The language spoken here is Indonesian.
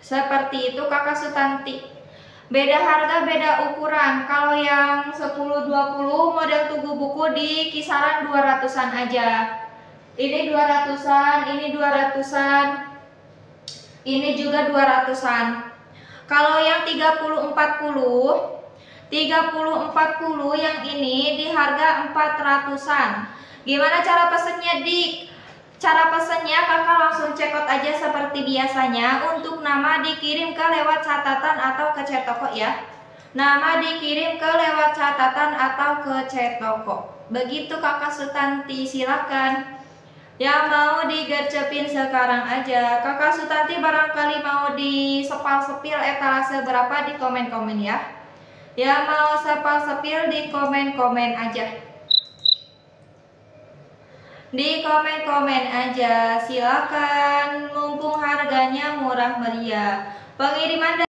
Seperti itu Kakak Sutanti. Beda harga, beda ukuran. Kalau yang 10-20 model Tugu Buku di kisaran 200-an aja. Ini 200-an, ini 200-an. Ini juga 200-an. Kalau yang 30-40 yang ini di harga 400-an. Gimana cara pesennya, Dik? Cara pesennya Kakak langsung cekot aja seperti biasanya. Untuk nama dikirim ke lewat catatan atau ke chat toko ya. Nama dikirim ke lewat catatan atau ke chat toko. Begitu Kakak Sutanti, silakan. Yang mau digercepin sekarang aja. Kakak Sutanti barangkali mau di sepal-sepil etalase berapa di komen-komen ya. Yang mau sepal-sepil di komen-komen aja. Di komen-komen aja, silakan, mumpung harganya murah meriah. Pengiriman